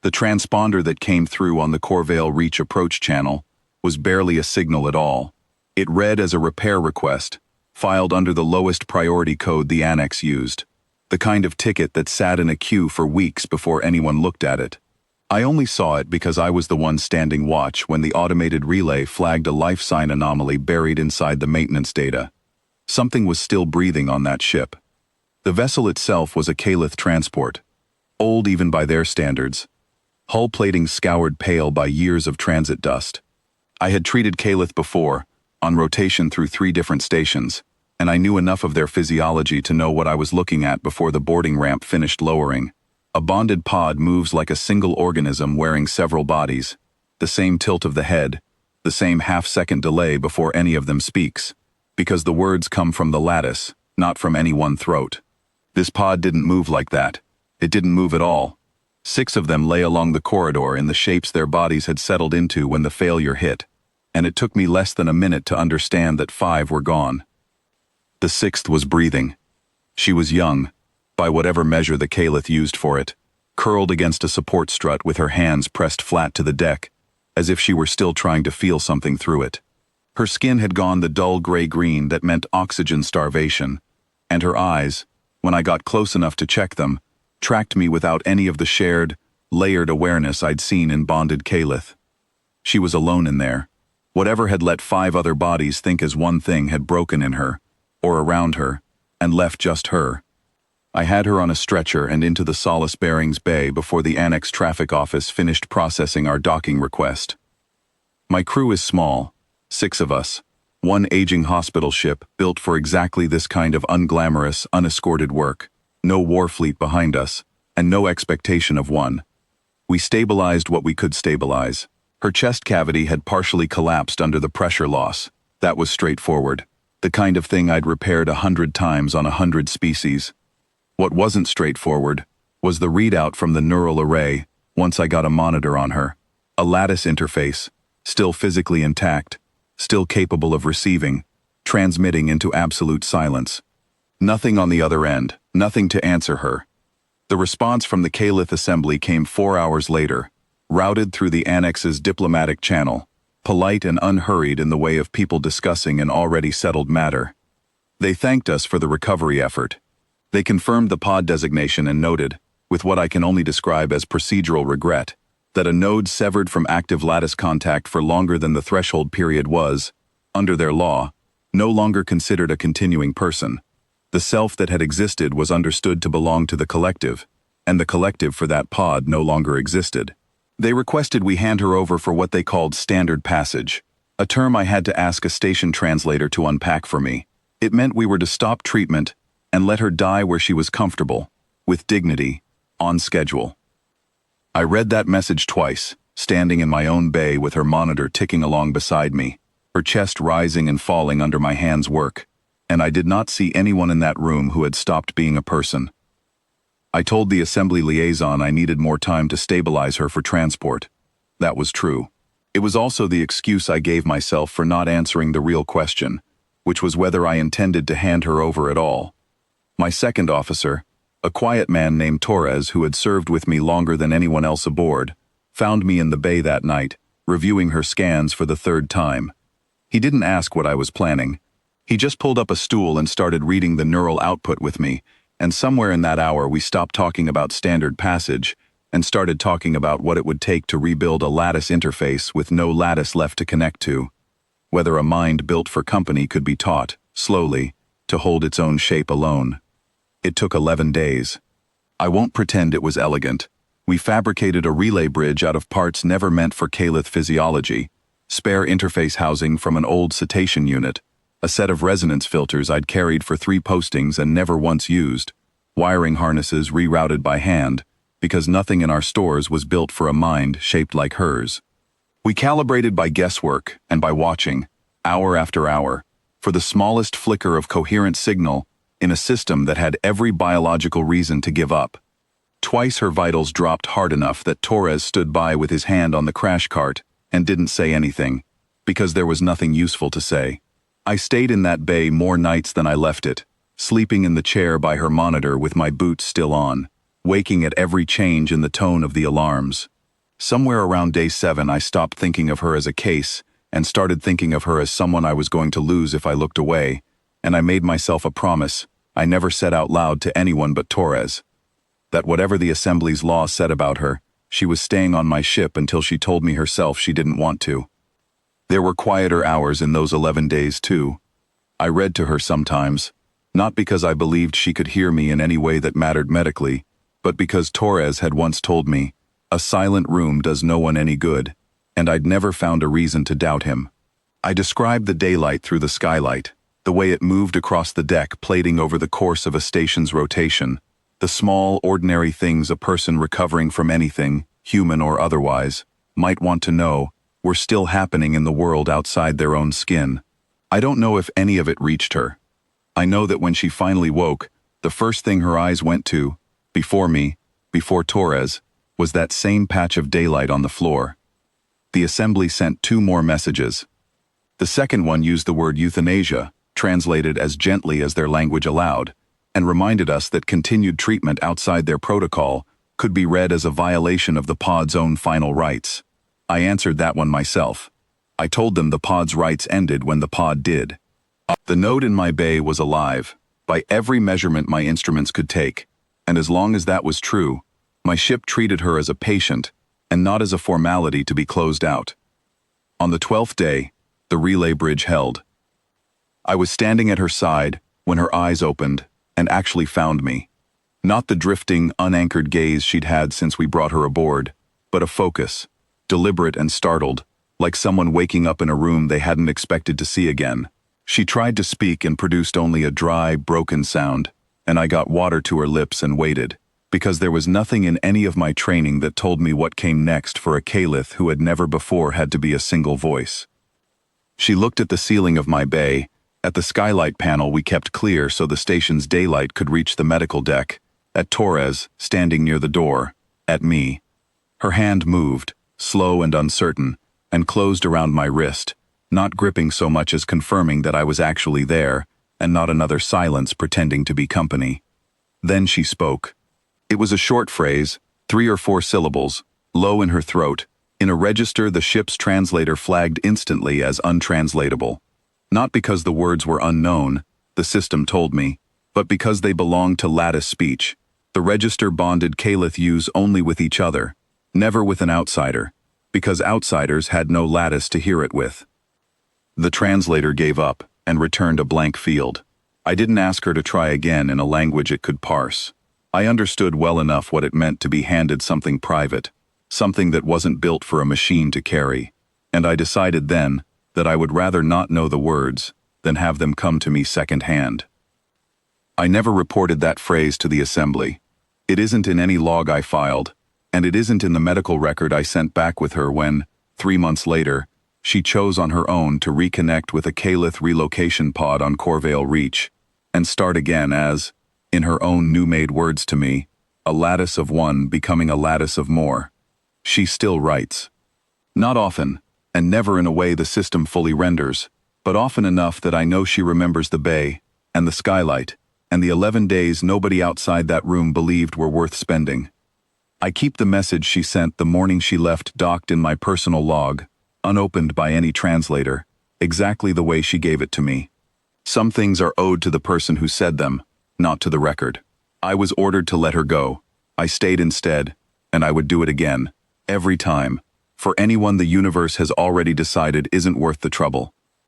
The transponder that came through on the Corvale Reach approach channel was barely a signal at all. It read as a repair request, filed under the lowest priority code the annex used, the kind of ticket that sat in a queue for weeks before anyone looked at it. I only saw it because I was the one standing watch when the automated relay flagged a life sign anomaly buried inside the maintenance data. Something was still breathing on that ship. The vessel itself was a Calith transport, old even by their standards, hull plating scoured pale by years of transit dust. I had treated Calith before, on rotation through 3 different stations, and I knew enough of their physiology to know what I was looking at before the boarding ramp finished lowering. A bonded pod moves like a single organism wearing several bodies, the same tilt of the head, the same half-second delay before any of them speaks, because the words come from the lattice, not from any one throat. This pod didn't move like that. It didn't move at all. 6 of them lay along the corridor in the shapes their bodies had settled into when the failure hit, and it took me less than a minute to understand that 5 were gone. The 6th was breathing. She was young, by whatever measure the Calith used for it, curled against a support strut with her hands pressed flat to the deck, as if she were still trying to feel something through it. Her skin had gone the dull gray-green that meant oxygen starvation, and her eyes, when I got close enough to check them, tracked me without any of the shared, layered awareness I'd seen in bonded Calith. She was alone in there. Whatever had let 5 other bodies think as one thing had broken in her, or around her, and left just her. I had her on a stretcher and into the Solace Bearings Bay before the Annex Traffic Office finished processing our docking request. My crew is small, 6 of us, one aging hospital ship built for exactly this kind of unglamorous, unescorted work. No war fleet behind us, and no expectation of one. We stabilized what we could stabilize. Her chest cavity had partially collapsed under the pressure loss. That was straightforward. The kind of thing I'd repaired 100 times on 100 species. What wasn't straightforward was the readout from the neural array once I got a monitor on her. A lattice interface, still physically intact, still capable of receiving, transmitting into absolute silence. Nothing on the other end, nothing to answer her. The response from the Calith assembly came 4 hours later, routed through the Annex's diplomatic channel, polite and unhurried in the way of people discussing an already settled matter. They thanked us for the recovery effort. They confirmed the pod designation and noted, with what I can only describe as procedural regret, that a node severed from active lattice contact for longer than the threshold period was, under their law, no longer considered a continuing person. The self that had existed was understood to belong to the collective, and the collective for that pod no longer existed. They requested we hand her over for what they called standard passage, a term I had to ask a station translator to unpack for me. It meant we were to stop treatment and let her die where she was comfortable, with dignity, on schedule. I read that message twice, standing in my own bay with her monitor ticking along beside me, her chest rising and falling under my hand's work, and I did not see anyone in that room who had stopped being a person. I told the assembly liaison I needed more time to stabilize her for transport. That was true. It was also the excuse I gave myself for not answering the real question, which was whether I intended to hand her over at all. My second officer, a quiet man named Torres who had served with me longer than anyone else aboard, found me in the bay that night, reviewing her scans for the 3rd time. He didn't ask what I was planning. He just pulled up a stool and started reading the neural output with me, and somewhere in that hour we stopped talking about standard passage and started talking about what it would take to rebuild a lattice interface with no lattice left to connect to, whether a mind built for company could be taught, slowly, to hold its own shape alone. It took 11 days. I won't pretend it was elegant. We fabricated a relay bridge out of parts never meant for Calith physiology, spare interface housing from an old cetacean unit, a set of resonance filters I'd carried for 3 postings and never once used, wiring harnesses rerouted by hand, because nothing in our stores was built for a mind shaped like hers. We calibrated by guesswork and by watching, hour after hour, for the smallest flicker of coherent signal in a system that had every biological reason to give up. Twice her vitals dropped hard enough that Torres stood by with his hand on the crash cart and didn't say anything, because there was nothing useful to say. I stayed in that bay more nights than I left it, sleeping in the chair by her monitor with my boots still on, waking at every change in the tone of the alarms. Somewhere around day 7, I stopped thinking of her as a case and started thinking of her as someone I was going to lose if I looked away, and I made myself a promise I never said out loud to anyone but Torres, that whatever the Assembly's law said about her, she was staying on my ship until she told me herself she didn't want to. There were quieter hours in those 11 days too. I read to her sometimes, not because I believed she could hear me in any way that mattered medically, but because Torres had once told me, "A silent room does no one any good," and I'd never found a reason to doubt him. I described the daylight through the skylight, the way it moved across the deck plating over the course of a station's rotation, the small, ordinary things a person recovering from anything, human or otherwise, might want to know, were still happening in the world outside their own skin. I don't know if any of it reached her. I know that when she finally woke, the first thing her eyes went to, before me, before Torres, was that same patch of daylight on the floor. The Assembly sent 2 more messages. The second one used the word euthanasia, translated as gently as their language allowed, and reminded us that continued treatment outside their protocol could be read as a violation of the pod's own final rights. I answered that one myself. I told them the pod's rights ended when the pod did. The node in my bay was alive, by every measurement my instruments could take, and as long as that was true, my ship treated her as a patient and not as a formality to be closed out. On the 12th day, the relay bridge held. I was standing at her side when her eyes opened and actually found me. Not the drifting, unanchored gaze she'd had since we brought her aboard, but a focus, deliberate and startled, like someone waking up in a room they hadn't expected to see again. She tried to speak and produced only a dry, broken sound, and I got water to her lips and waited, because there was nothing in any of my training that told me what came next for a Caliph who had never before had to be a single voice. She looked at the ceiling of my bay, at the skylight panel we kept clear so the station's daylight could reach the medical deck, at Torres, standing near the door, at me. Her hand moved, slow and uncertain, and closed around my wrist, not gripping so much as confirming that I was actually there, and not another silence pretending to be company. Then she spoke. It was a short phrase, 3 or 4 syllables, low in her throat. In a register the ship's translator flagged instantly as untranslatable. Not because the words were unknown, the system told me, but because they belonged to lattice speech. The register bonded Caliph U's only with each other, never with an outsider, because outsiders had no lattice to hear it with. The translator gave up and returned a blank field. I didn't ask her to try again in a language it could parse. I understood well enough what it meant to be handed something private, something that wasn't built for a machine to carry, and I decided then that I would rather not know the words than have them come to me second-hand. I never reported that phrase to the Assembly. It isn't in any log I filed, and it isn't in the medical record I sent back with her when, 3 months later, she chose on her own to reconnect with a Caliph relocation pod on Corvale Reach, and start again as, in her own new-made words to me, a lattice of one becoming a lattice of more. She still writes. Not often, and never in a way the system fully renders, but often enough that I know she remembers the bay, and the skylight, and the 11 days nobody outside that room believed were worth spending. I keep the message she sent the morning she left docked in my personal log, unopened by any translator, exactly the way she gave it to me. Some things are owed to the person who said them, not to the record. I was ordered to let her go. I stayed instead, and I would do it again, every time, for anyone the universe has already decided isn't worth the trouble.